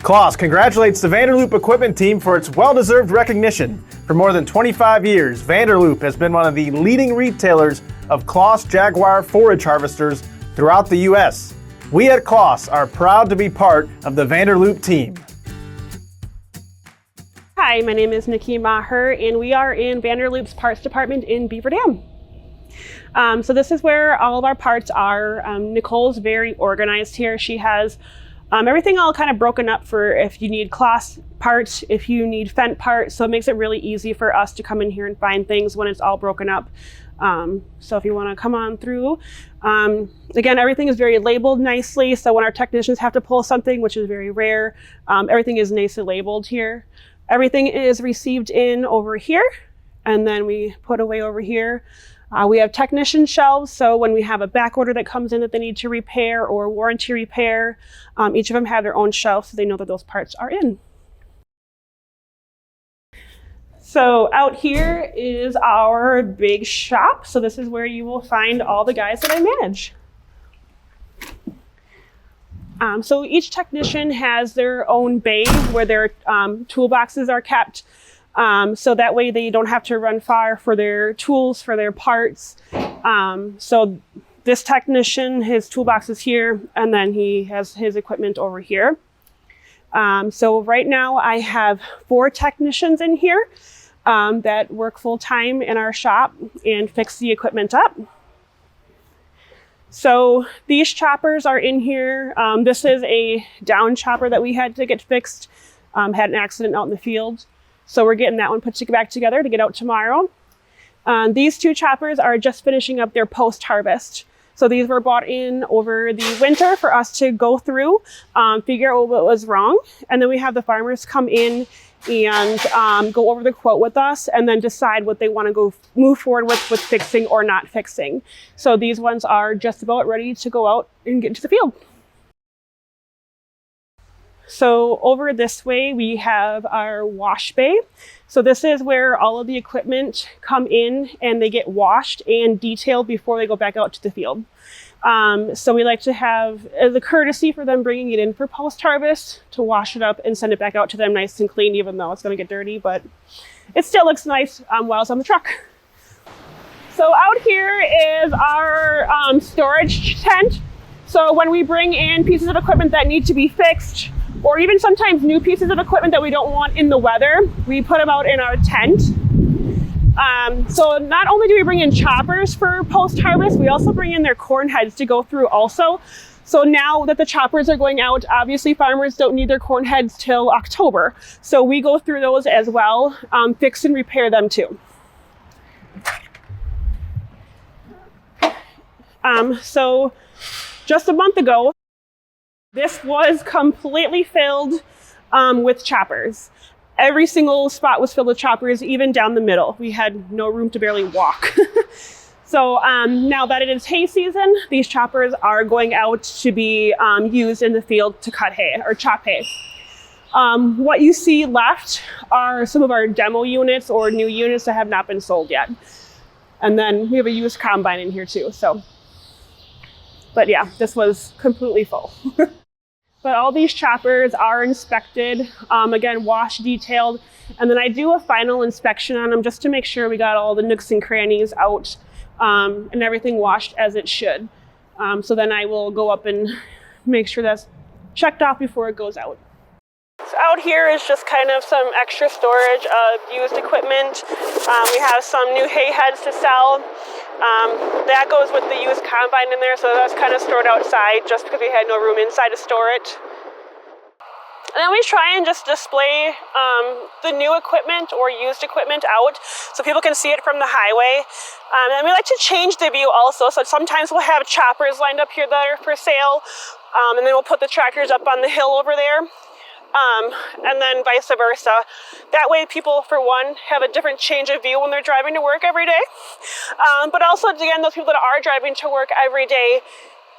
Claas congratulates the Vanderloop equipment team for its well-deserved recognition. For more than 25 years, Vanderloop has been one of the leading retailers of Claas Jaguar forage harvesters throughout the U.S. We at Claas are proud to be part of the Vanderloop team. Hi, my name is Nikki Maher, and we are in Vanderloop's parts department in Beaver Dam. So this is where all of our parts are. Nicole's very organized here. She has everything all kind of broken up for if you need Claas parts, if you need Fendt parts, so it makes it really easy for us to come in here and find things when it's all broken up. So if you want to come on through, again, everything is very labeled nicely, so when our technicians have to pull something, which is very rare, everything is nicely labeled here. Everything is received in over here, and then we put away over here. We have technician shelves, so when we have a back order that comes in that they need to repair or warranty repair, each of them have their own shelf so they know that those parts are in. So out here is our big shop. So this is where you will find all the guys that I manage. So each technician has their own bay where their toolboxes are kept. So that way they don't have to run far for their tools, for their parts. So this technician, his toolbox is here, and then he has his equipment over here. So right now I have 4 technicians in here that work full-time in our shop and fix the equipment up. So these choppers are in here. This is a down chopper that we had to get fixed, had an accident out in the field. So we're getting that one put back together to get out tomorrow. These 2 choppers are just finishing up their post-harvest. So these were bought in over the winter for us to go through, figure out what was wrong. And then we have the farmers come in and go over the quote with us and then decide what they want to move forward with fixing or not fixing. So these ones are just about ready to go out and get into the field. So over this way, we have our wash bay. So this is where all of the equipment come in and they get washed and detailed before they go back out to the field. So we like to have, as a courtesy for them bringing it in for post-harvest, to wash it up and send it back out to them nice and clean, even though it's going to get dirty, but it still looks nice while it's on the truck. So out here is our storage tent. So when we bring in pieces of equipment that need to be fixed, or even sometimes new pieces of equipment that we don't want in the weather, we put them out in our tent. So not only do we bring in choppers for post-harvest, we also bring in their corn heads to go through also. So now that the choppers are going out, obviously farmers don't need their corn heads till October. So we go through those as well, fix and repair them too. So just a month ago, this was completely filled with choppers. Every single spot was filled with choppers, even down the middle. We had no room to barely walk. So now that it is hay season, these choppers are going out to be used in the field to cut hay or chop hay. What you see left are some of our demo units or new units that have not been sold yet. And then we have a used combine in here too. But yeah, this was completely full. But all these choppers are inspected, again, washed, detailed, and then I do a final inspection on them just to make sure we got all the nooks and crannies out and everything washed as it should. So then I will go up and make sure that's checked off before it goes out. So out here is just kind of some extra storage of used equipment. We have some new hay heads to sell. That goes with the used combine in there, so that's kind of stored outside just because we had no room inside to store it. And then we try and just display the new equipment or used equipment out so people can see it from the highway. And we like to change the view also, so sometimes we'll have choppers lined up here that are for sale, and then we'll put the tractors up on the hill over there. And then vice versa. That way people, for one, have a different change of view when they're driving to work every day. But also, again, those people that are driving to work every day,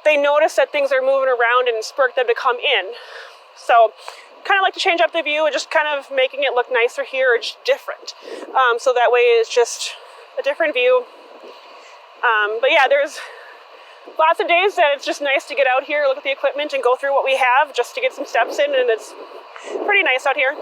they notice that things are moving around and spur them to come in. So kind of like to change up the view and just kind of making it look nicer here or just different. So that way it's just a different view. But yeah, there's lots of days that it's just nice to get out here, look at the equipment, and go through what we have just to get some steps in, and it's pretty nice out here.